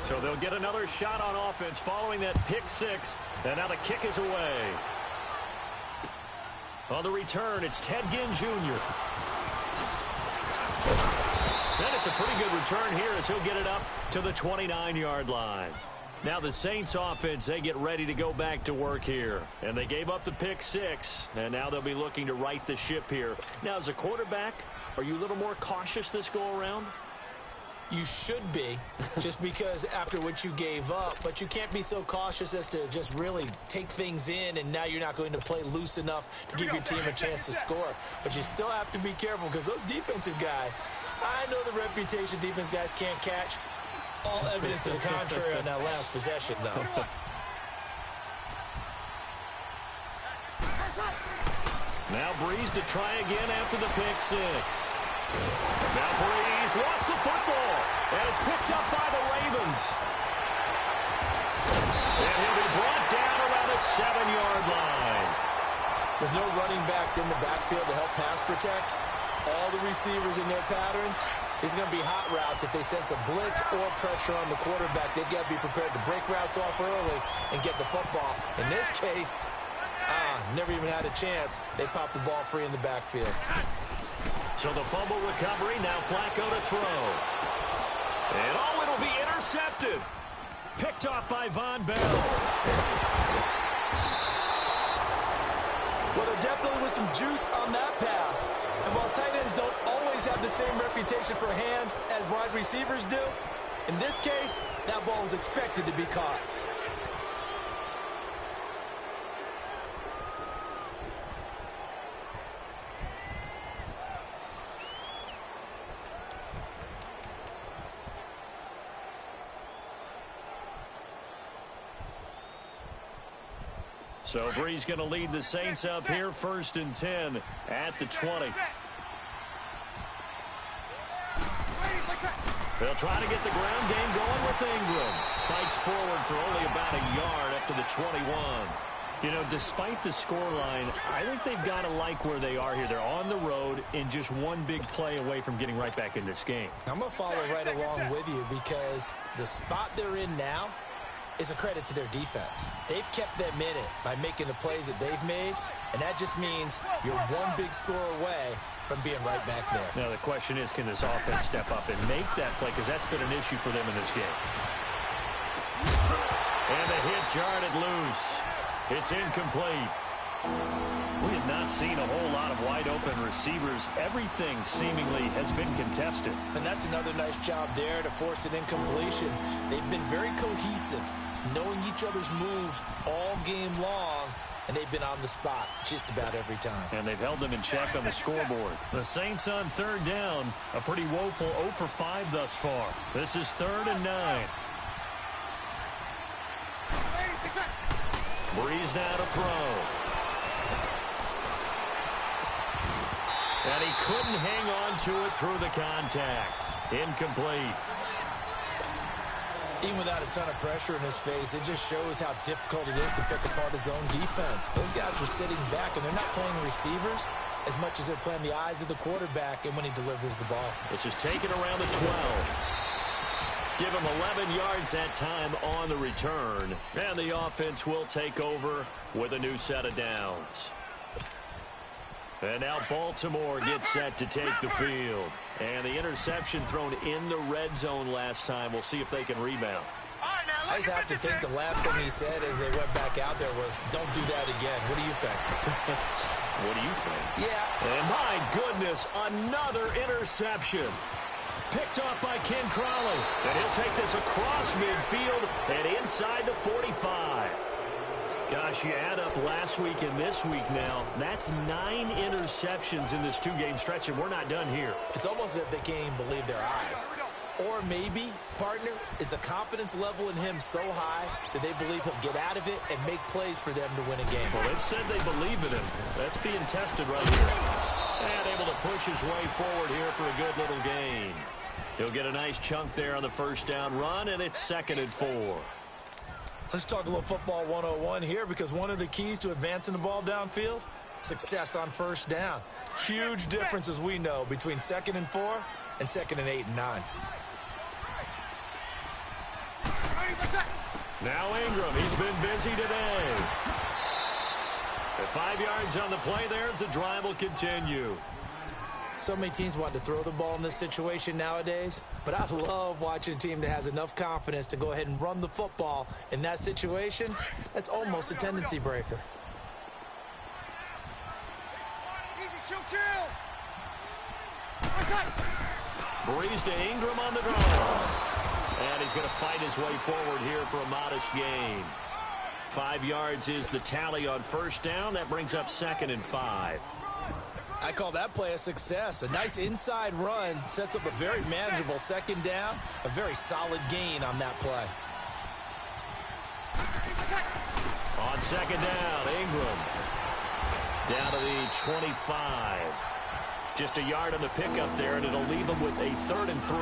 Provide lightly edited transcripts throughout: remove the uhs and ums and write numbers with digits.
So they'll get another shot on offense following that pick six. And now the kick is away. On the return, it's Ted Ginn Jr. And it's a pretty good return here as he'll get it up to the 29-yard line. Now the Saints offense, they get ready to go back to work here. And they gave up the pick six, and now they'll be looking to right the ship here. Now, as a quarterback, are you a little more cautious this go-around? You should be, just because after what you gave up. But you can't be so cautious as to just really take things in, and now you're not going to play loose enough to give your team a chance to score. But you still have to be careful because those defensive guys, I know the reputation defense guys can't catch. All evidence to the contrary on that last possession, though. Now Breeze to try again after the pick six. Now Breeze wants the football, and it's picked up by the Ravens. And he'll be brought down around the 7-yard line. With no running backs in the backfield to help pass protect, all the receivers in their patterns, it's going to be hot routes. If they sense a blitz or pressure on the quarterback, they've got to be prepared to break routes off early and get the football. In this case, never even had a chance. They popped the ball free in the backfield. So the fumble recovery, now Flacco to throw. And it'll be intercepted. Picked off by Von Bell. Well, there definitely was some juice on that pass. And while tight ends don't always have the same reputation for hands as wide receivers do, in this case, that ball was expected to be caught. So Breeze going to lead the Saints up here, 1st and 10 at the 20. They'll try to get the ground game going with Ingram. Fights forward for only about a yard up to the 21. You know, despite the scoreline, I think they've got to like where they are here. They're on the road and just one big play away from getting right back in this game. I'm going to follow right along with you because the spot they're in now is a credit to their defense. They've kept them in it by making the plays that they've made, and that just means you're one big score away from being right back there. Now the question is, can this offense step up and make that play, because that's been an issue for them in this game. And the hit jarred it loose. It's incomplete. We have not seen a whole lot of wide-open receivers. Everything seemingly has been contested. And that's another nice job there to force an incompletion. They've been very cohesive, knowing each other's moves all game long, and they've been on the spot just about every time. And they've held them in check on the scoreboard. The Saints on 3rd down, a pretty woeful 0 for 5 thus far. This is 3rd and 9. Breeze now to throw. And he couldn't hang on to it through the contact. Incomplete. Even without a ton of pressure in his face, it just shows how difficult it is to pick apart his own defense. Those guys were sitting back, and they're not playing receivers as much as they're playing the eyes of the quarterback and when he delivers the ball. This is taken around the 12. Give him 11 yards that time on the return. And the offense will take over with a new set of downs. And now Baltimore gets set to take the field. And the interception thrown in the red zone last time. We'll see if they can rebound. I just have to think the last thing he said as they went back out there was, don't do that again. What do you think? What do you think? Yeah. And my goodness, another interception. Picked off by Ken Crawley. And he'll take this across midfield and inside the 45. Gosh, you add up last week and this week now. That's 9 interceptions in this 2-game stretch, and we're not done here. It's almost as if they can't even believe their eyes. Or maybe, partner, is the confidence level in him so high that they believe he'll get out of it and make plays for them to win a game. Well, they've said they believe in him. That's being tested right here. And able to push his way forward here for a good little gain. He'll get a nice chunk there on the first down run, and it's 2nd and 4. Let's talk a little football 101 here, because one of the keys to advancing the ball downfield, success on first down. Huge difference, as we know, between 2nd and 4 and 2nd and 8 and 9. Now Ingram, he's been busy today. At 5 yards on the play there as the drive will continue. So many teams want to throw the ball in this situation nowadays, but I love watching a team that has enough confidence to go ahead and run the football. In that situation, that's almost a tendency breaker. Breeze to Ingram on the draw. And he's going to fight his way forward here for a modest gain. 5 yards is the tally on first down. That brings up 2nd and 5. I call that play a success. A nice inside run sets up a very manageable 2nd down. A very solid gain on that play. On 2nd down, Ingram. Down to the 25. Just a yard on the pickup there, and it'll leave them with a 3rd and 3.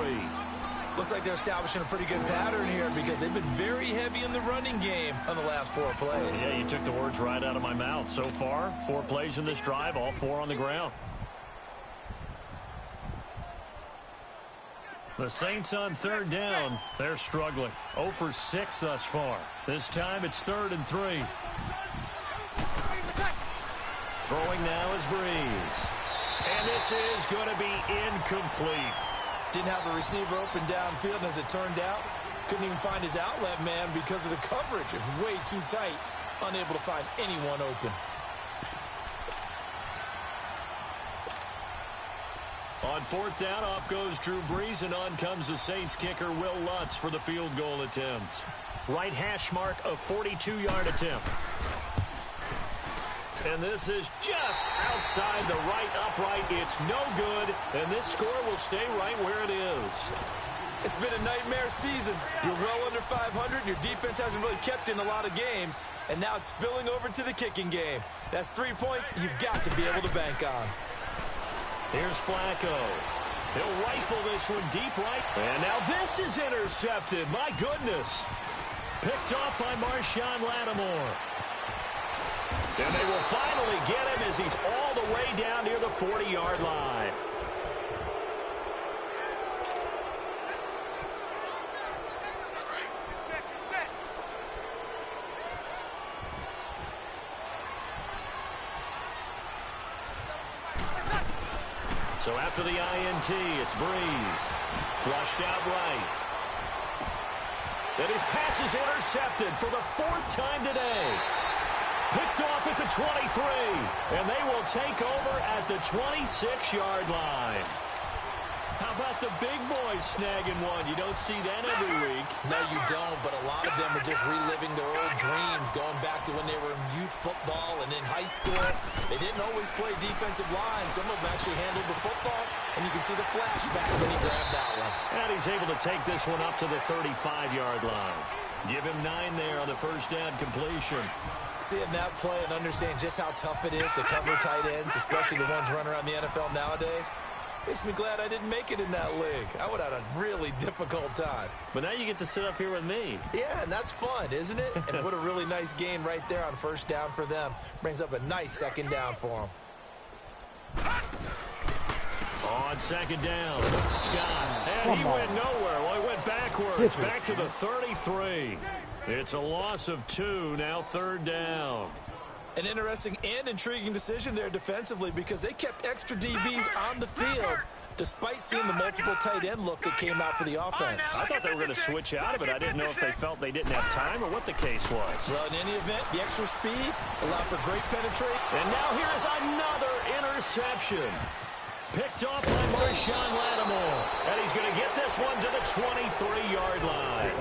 Looks like they're establishing a pretty good pattern here because they've been very heavy in the running game on the last 4 plays. Yeah, you took the words right out of my mouth. So far, 4 plays in this drive, all 4 on the ground. The Saints on 3rd down. They're struggling. 0 for 6 thus far. This time it's 3rd and 3. Throwing now is Breeze. And this is going to be incomplete. Didn't have a receiver open downfield, and as it turned out, couldn't even find his outlet man because of the coverage. It was way too tight, unable to find anyone open. On 4th down, off goes Drew Brees, and on comes the Saints kicker, Will Lutz, for the field goal attempt. Right hash mark, a 42-yard attempt. And this is just outside the right upright. It's no good, and this score will stay right where it is. It's been a nightmare season. You're well under 500. Your defense hasn't really kept in a lot of games, and now it's spilling over to the kicking game. That's 3 points you've got to be able to bank on. Here's Flacco. He'll rifle this one deep right. And now this is intercepted. My goodness. Picked off by Marshawn Lattimore. And they will finally get him as he's all the way down near the 40-yard line. So after the INT, it's Breeze. Flushed out right. And his pass is intercepted for the 4th time today. Picked off at the 23, and they will take over at the 26-yard line. How about the big boys snagging one? You don't see that every week. No, you don't, but a lot of them are just reliving their old dreams, going back to when they were in youth football and in high school. They didn't always play defensive line. Some of them actually handled the football, and you can see the flashback when he grabbed that one. And he's able to take this one up to the 35-yard line. Give him 9 there on the first down completion. Seeing that play and understand just how tough it is to cover tight ends, especially the ones running around the NFL nowadays, makes me glad I didn't make it in that league. I would have had a really difficult time. But now you get to sit up here with me. Yeah, and that's fun, isn't it? And what a really nice gain right there on first down for them. Brings up a nice 2nd down for them. On 2nd down, Scott. And he went nowhere. Well, he went backwards. Back to the 33. It's a loss of 2, now 3rd down. An interesting and intriguing decision there defensively because they kept extra DBs on the field despite seeing the multiple tight end look that came out for the offense. I thought they were going to switch out of it. I didn't know if they felt they didn't have time or what the case was. Well, in any event, the extra speed allowed for great penetration. And now here is another interception. Picked off by Marshawn Lattimore. And he's going to get this one to the 23-yard line.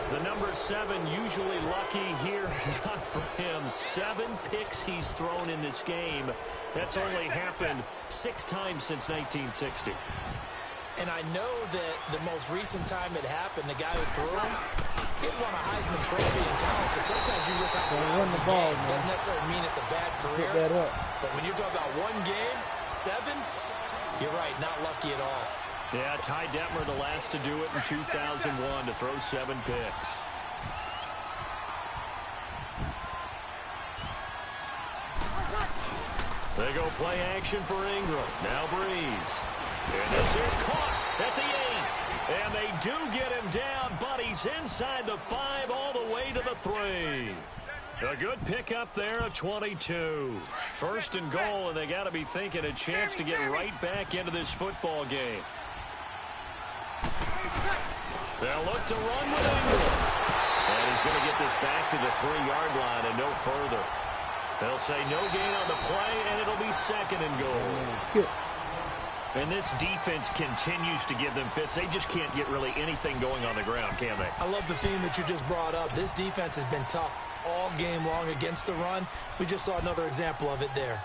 The number 7 usually lucky here. Not for him. 7 picks he's thrown in this game. That's only happened 6 times since 1960. And I know that the most recent time it happened, the guy who threw him, he won a Heisman Trophy in college. So sometimes you just have to win the ball. Doesn't necessarily mean it's a bad career. But when you're talking about one game, 7, you're right, not lucky at all. Yeah, Ty Detmer, the last to do it in 2001, to throw 7 picks. They go play action for Ingram. Now Breeze. And this is caught at the 8. And they do get him down, but he's He's inside the 5 all the way to the 3. A good pickup there, a 22. First and goal, and they got to be thinking a chance to get right back into this football game. They'll look to run with Ingram. And he's going to get this back to the 3-yard line and no further. They'll say no gain on the play, and it'll be second and goal. And this defense continues to give them fits. They just can't get really anything going on the ground, can they? I love the theme that you just brought up. This defense has been tough all game long against the run. We just saw another example of it there.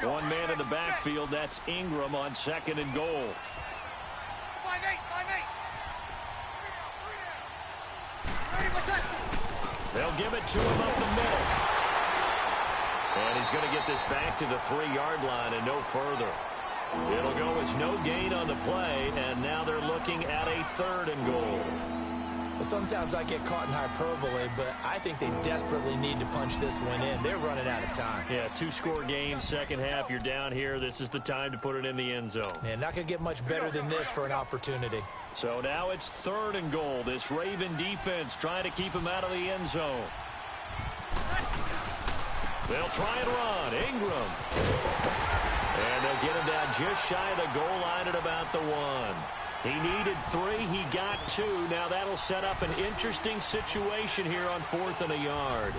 One man in the backfield. That's Ingram on second and goal. They'll give it to him up the middle. And he's going to get this back to the 3-yard line and no further. It'll go as no gain on the play, and now they're looking at a third and goal. Sometimes I get caught in hyperbole, but I think they desperately need to punch this one in. They're running out of time. Yeah, 2-score game, second half, you're down here. This is the time to put it in the end zone. Yeah, not going to get much better than this for an opportunity. So now it's third and goal. This Raven defense trying to keep him out of the end zone. They'll try and run. Ingram. And they'll get him down just shy of the goal line at about the 1. He needed 3. He got 2. Now that'll set up an interesting situation here on 4th and a yard.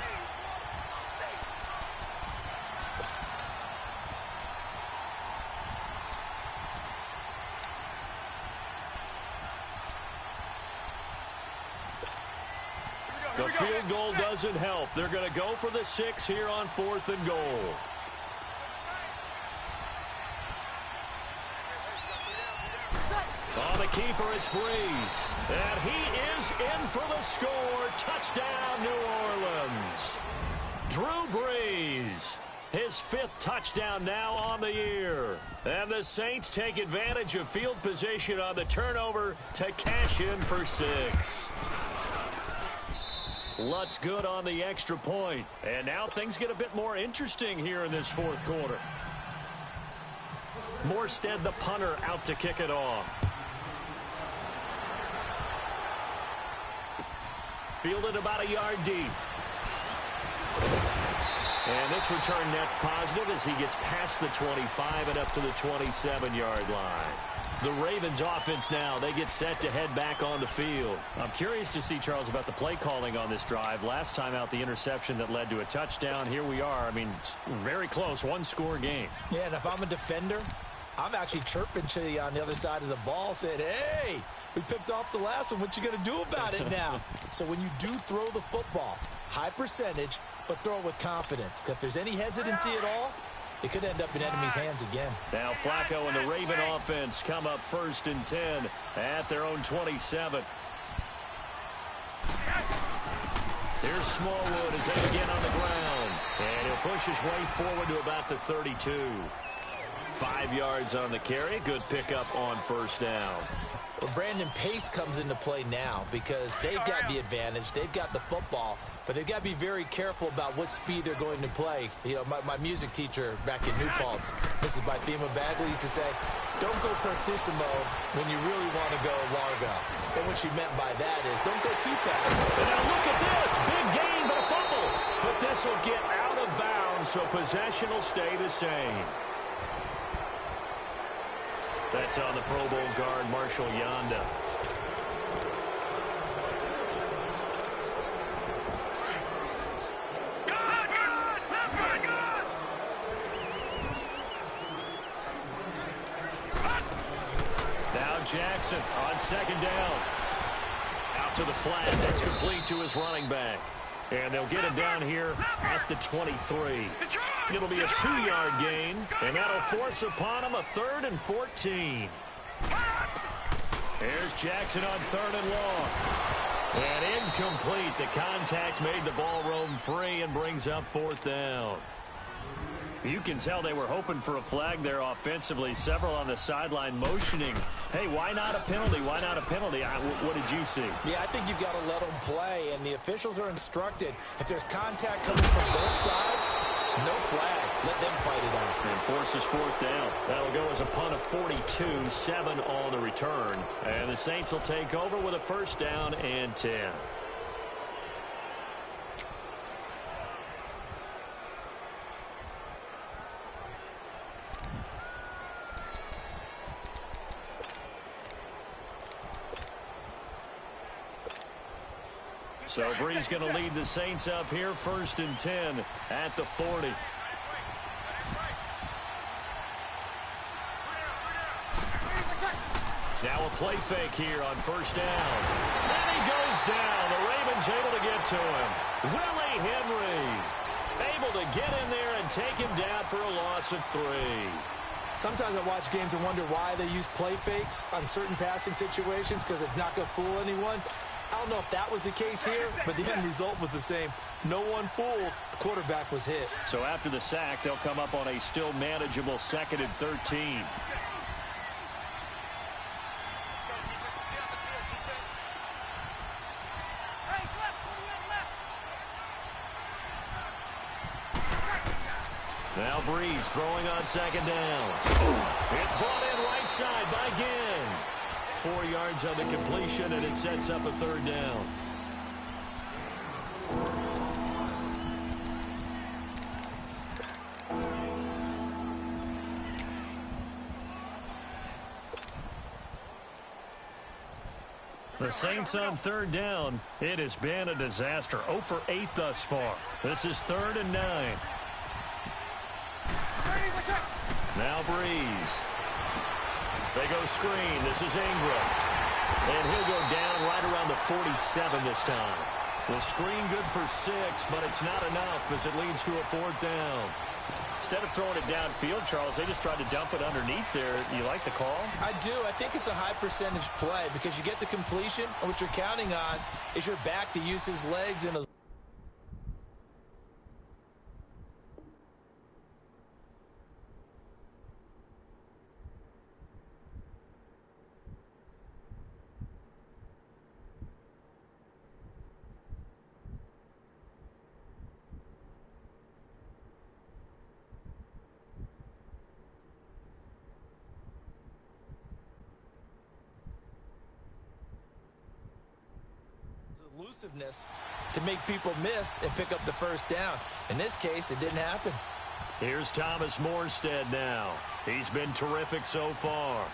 The field goal doesn't help. They're going to go for the 6 here on 4th and goal. On the keeper, it's Breeze. And he is in for the score. Touchdown, New Orleans. Drew Brees, his 5th touchdown now on the year. And the Saints take advantage of field position on the turnover to cash in for 6. Lutz good on the extra point. And now things get a bit more interesting here in this 4th quarter. Morstead, the punter, out to kick it off. Fielded about a yard deep. And this return net's positive as he gets past the 25 and up to the 27-yard line. The Ravens offense now, they get set to head back on the field. I'm curious to see, Charles, about the play calling on this drive. Last time out, the interception that led to a touchdown. Here we are. I mean, very close, 1-score game. Yeah, and if I'm a defender, I'm actually chirping to you on the other side of the ball, saying, hey, we picked off the last one. What you going to do about it now? So when you do throw the football, high percentage, but throw it with confidence. Because if there's any hesitancy at all, it could end up in enemy's hands again. Now Flacco and the Raven offense come up 1st and 10 at their own 27. Here's Smallwood as they begin on the ground. And he'll push his way forward to about the 32. 5 yards on the carry. Good pickup on 1st down. Well, Brandon, pace comes into play now because they've got the advantage. They've got the football, but they've got to be very careful about what speed they're going to play. You know, my music teacher back in New Paltz, Mrs. Bythema Bagley, used to say, don't go prestissimo when you really want to go largo. And what she meant by that is don't go too fast. And now look at this. Big gain, but a fumble. But this will get out of bounds, so possession will stay the same. That's on the Pro Bowl guard, Marshall Yanda. Now Jackson on 2nd down. Out to the flat. That's complete to his running back. And they'll get him down here at the 23. It'll be a 2-yard gain, and that'll force upon him a 3rd and 14. Here's Jackson on 3rd and long. And incomplete. The contact made the ball roam free and brings up 4th down. You can tell they were hoping for a flag there offensively. Several on the sideline motioning, hey, why not a penalty? Why not a penalty? What did you see? Yeah, I think you've got to let them play, and the officials are instructed. If there's contact coming from both sides, no flag. Let them fight it out. And forces fourth down. That'll go as a punt of 42, 7 on the return. And the Saints will take over with a first down and 10. So Bree's going to lead the Saints up here, first and 10 at the 40. Now a play fake here on first down. And he goes down. The Ravens able to get to him. Willie Henry able to get in there and take him down for a loss of 3. Sometimes I watch games and wonder why they use play fakes on certain passing situations because it's not going to fool anyone. I don't know if that was the case here, but the end result was the same. No one fooled. The quarterback was hit. So after the sack, they'll come up on a still manageable 2nd and 13. Now Breeze throwing on 2nd down. It's brought in right side by Ginn. 4 yards on the completion, and it sets up a 3rd down. The Saints on 3rd down. It has been a disaster. 0 for 8 thus far. This is 3rd and 9. Now Breeze. They go screen. This is Ingram. And he'll go down right around the 47 this time. The screen good for 6, but it's not enough as it leads to a 4th down. Instead of throwing it downfield, Charles, they just tried to dump it underneath there. You like the call? I do. I think it's a high percentage play because you get the completion, and what you're counting on is your back to use his legs and his elusiveness to make people miss and pick up the first down. In this case, it didn't happen. Here's Thomas Morstead now. He's been terrific so far.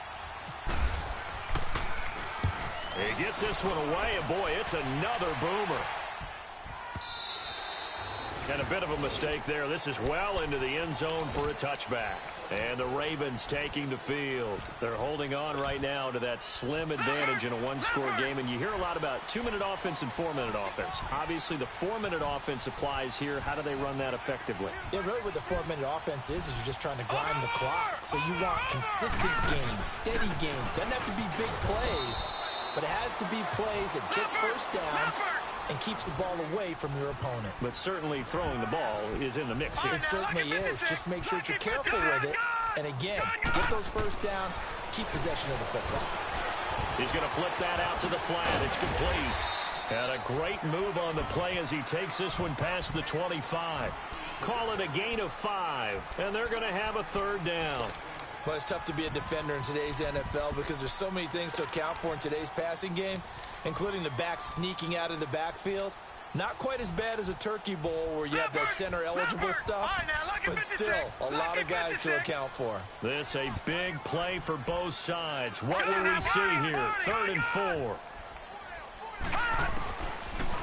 He gets this one away, and boy, it's another boomer. And a bit of a mistake there. This is well into the end zone for a touchback. And the Ravens taking the field. They're holding on right now to that slim advantage in a one-score game. And you hear a lot about 2-minute offense and 4-minute offense. Obviously, the 4-minute offense applies here. How do they run that effectively? Yeah, really what the 4-minute offense is you're just trying to grind the clock. So you want consistent gains, steady gains. Doesn't have to be big plays, but it has to be plays that gets first downs and keeps the ball away from your opponent. But certainly throwing the ball is in the mix here. It certainly is. Just make sure that you're careful with it. And again, get those first downs, keep possession of the football. He's going to flip that out to the flat. It's complete. And a great move on the play as he takes this one past the 25. Call it a gain of 5. And they're going to have a 3rd down. Well, it's tough to be a defender in today's NFL because there's so many things to account for in today's passing game, including the back sneaking out of the backfield. Not quite as bad as a turkey bowl where you have that center-eligible stuff, but still a lot of guys to account for. This a big play for both sides. What will we see here? 3rd and 4.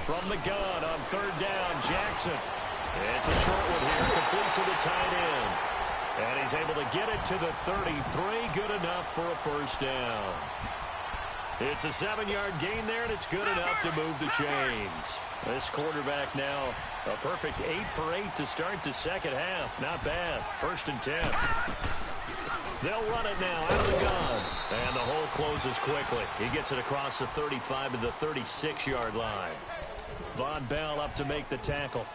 From the gun on 3rd down, Jackson. It's a short one here, complete to the tight end. And he's able to get it to the 33, good enough for a first down. It's a 7-yard gain there, and it's good enough to move the chains. This quarterback now a perfect 8 for 8 to start the second half. Not bad. 1st and 10. They'll run it now out of the gun. And the hole closes quickly. He gets it across the 35 to the 36-yard line. Von Bell up to make the tackle.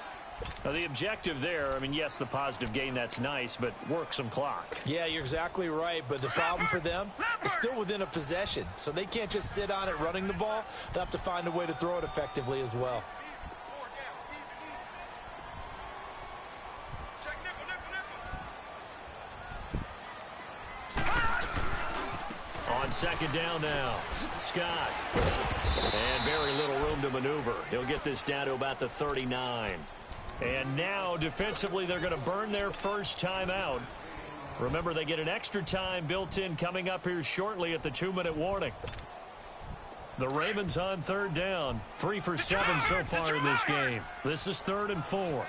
Now, the objective there, I mean, yes, the positive gain, that's nice, but work some clock. Yeah, you're exactly right, but the problem for them is still within a possession, so they can't just sit on it running the ball. They'll have to find a way to throw it effectively as well. On second down now, Scott. And very little room to maneuver. He'll get this down to about the 39. And now, defensively, they're going to burn their first timeout. Remember, they get an extra time built in coming up here shortly at the 2-minute warning. The Ravens on third down. 3 for 7 so far in this game. This is 3rd and 4.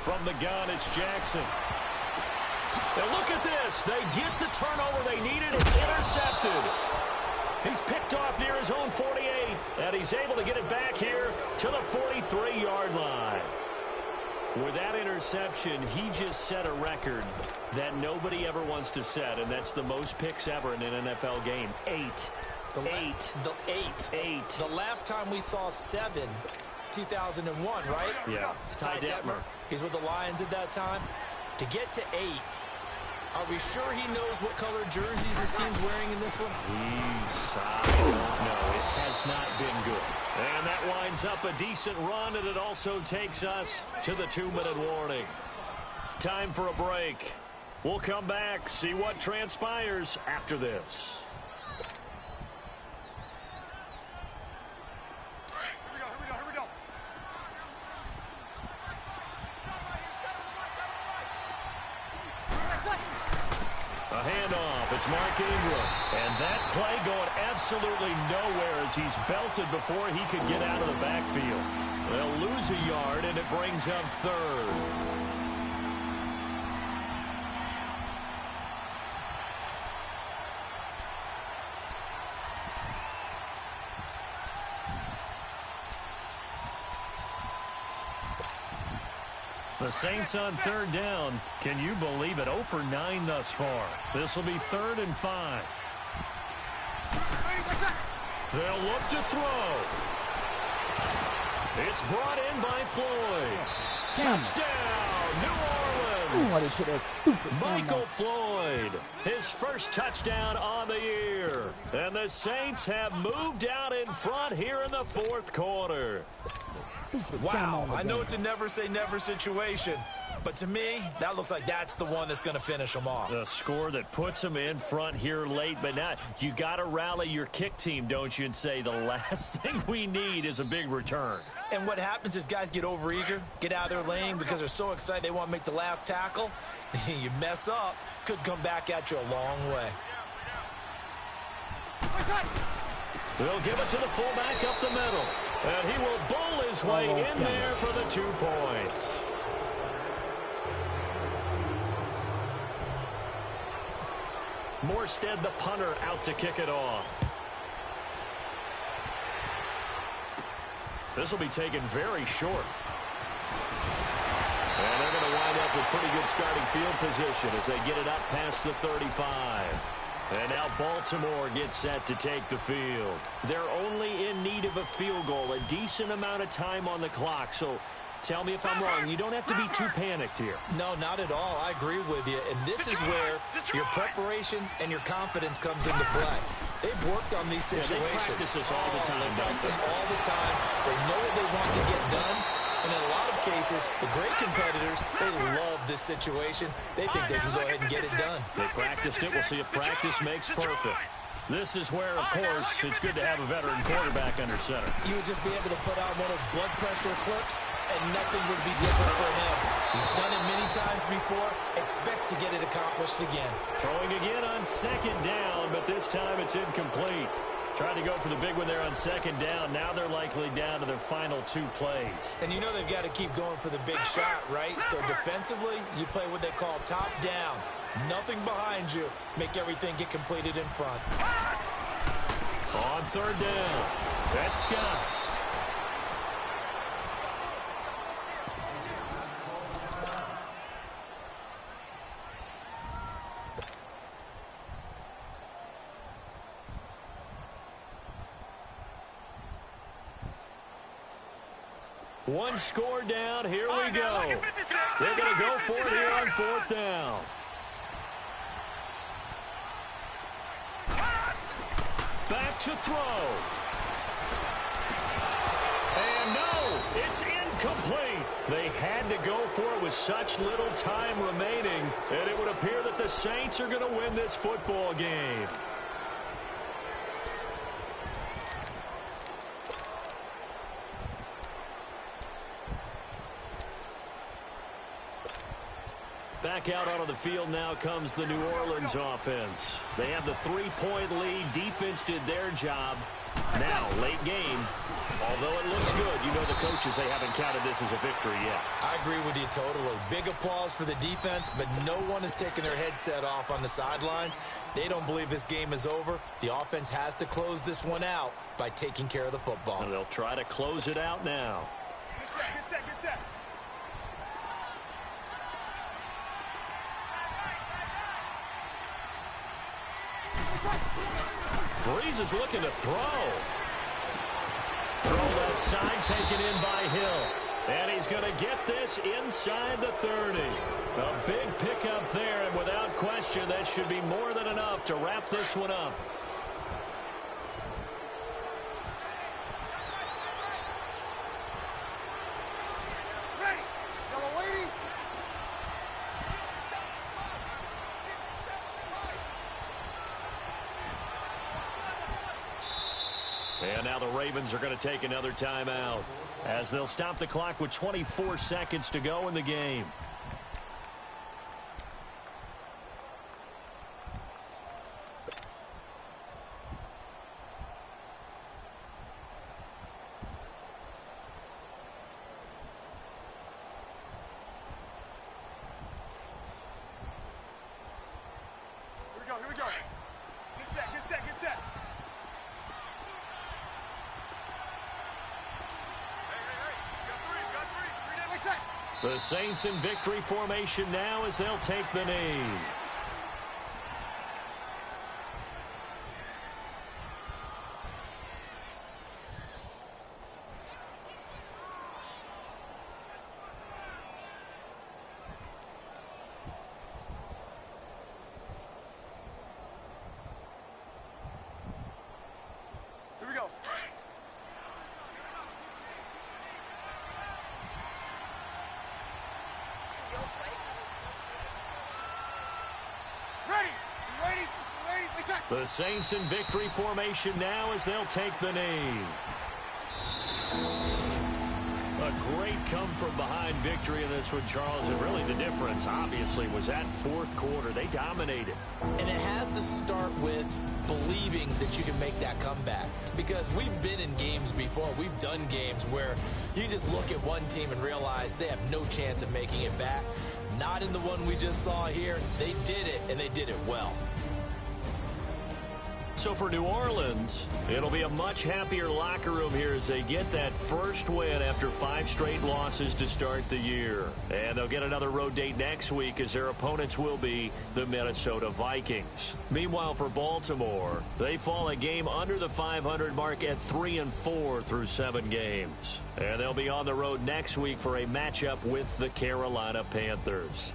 From the gun, it's Jackson. Now look at this. They get the turnover they needed. It's intercepted. He's picked off near his own 48, and he's able to get it back here to the 43-yard line. With that interception, he just set a record that nobody ever wants to set, and that's the most picks ever in an NFL game. 8. The last time we saw 7, 2001, right? Yeah. Ty Detmer. He's with the Lions at that time. To get to 8, are we sure he knows what color jerseys his team's wearing in this one? I don't know. It has not been good. And that winds up a decent run, and it also takes us to the 2-minute warning. Time for a break. We'll come back, see what transpires after this. A handoff. It's Mark Ingram. And that play going absolutely nowhere as he's belted before he could get out of the backfield. They'll lose a yard, and it brings up 3rd. The Saints on third down. Can you believe it? 0 for 9 thus far. This will be 3rd and 5. They'll look to throw. It's brought in by Floyd. Touchdown, New Orleans. Michael Floyd, his first touchdown on the year. And the Saints have moved out in front here in the 4th quarter. Wow, I know it's a never-say-never situation, but to me, that looks like that's the one that's going to finish them off. The score that puts them in front here late, but now you got to rally your kick team, don't you, and say the last thing we need is a big return. And what happens is guys get overeager, get out of their lane because they're so excited they want to make the last tackle. You mess up, could come back at you a long way. They'll give it to the fullback up the middle. And he will bowl his way in there for the 2 points. Morstead, the punter, out to kick it off. This will be taken very short. And they're going to wind up with pretty good starting field position as they get it up past the 35. And now Baltimore gets set to take the field. They're only in need of a field goal, a decent amount of time on the clock. So tell me if I'm wrong. You don't have to be too panicked here. No, not at all. I agree with you. And this is where your preparation and your confidence comes into play. They've worked on these situations. Yeah, they practice this all the time. They practice it all the time. They know what they want to get done. And in a lot of cases, the great competitors, they love this situation. They think they can go ahead and get it done. They practiced it. We'll see if practice makes perfect. This is where, of course, it's good to have a veteran quarterback under center. You would just be able to put out one of those blood pressure clips, and nothing would be different for him. He's done it many times before, expects to get it accomplished again. Throwing again on second down, but this time it's incomplete. Tried to go for the big one there on second down. Now they're likely down to their final 2 plays. And you know they've got to keep going for the big shot, right? So defensively, you play what they call top down. Nothing behind you. Make everything get completed in front. On third down, that's Scott. One score down. Here we go. They're going to go for it here on 4th down. Back to throw. And no, it's incomplete. They had to go for it with such little time remaining, and it would appear that the Saints are going to win this football game. Back out onto the field now comes the New Orleans offense. They have the 3-point lead. Defense did their job. Now, late game, although it looks good, you know the coaches, they haven't counted this as a victory yet. I agree with you totally. Big applause for the defense, but no one is taking their headset off on the sidelines. They don't believe this game is over. The offense has to close this one out by taking care of the football. And they'll try to close it out now. Good set. Breeze is looking to throw. Throw left side, taken in by Hill. And he's going to get this inside the 30. A big pickup there, and without question, that should be more than enough to wrap this one up. Ready. Yellow lady. And now the Ravens are going to take another timeout as they'll stop the clock with 24 seconds to go in the game. Here we go. Good set. The Saints in victory formation now as they'll take the knee. Here we go. Ready. The Saints in victory formation now as they'll take the knee. A great come-from-behind victory in this one, Charles. And really the difference, obviously, was that fourth quarter. They dominated. And it has to start with believing that you can make that comeback. Because we've been in games before. We've done games where you just look at one team and realize they have no chance of making it back. Not in the one we just saw here. They did it, and they did it well. So for New Orleans, it'll be a much happier locker room here as they get that first win after 5 straight losses to start the year. And they'll get another road date next week as their opponents will be the Minnesota Vikings. Meanwhile, for Baltimore, they fall a game under the 500 mark at 3-4 through 7 games. And they'll be on the road next week for a matchup with the Carolina Panthers.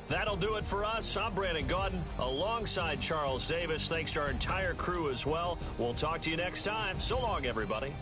That'll do it for us. I'm Brandon Gaudin alongside Charles Davis. Thanks to our entire crew as well. We'll talk to you next time. So long, everybody.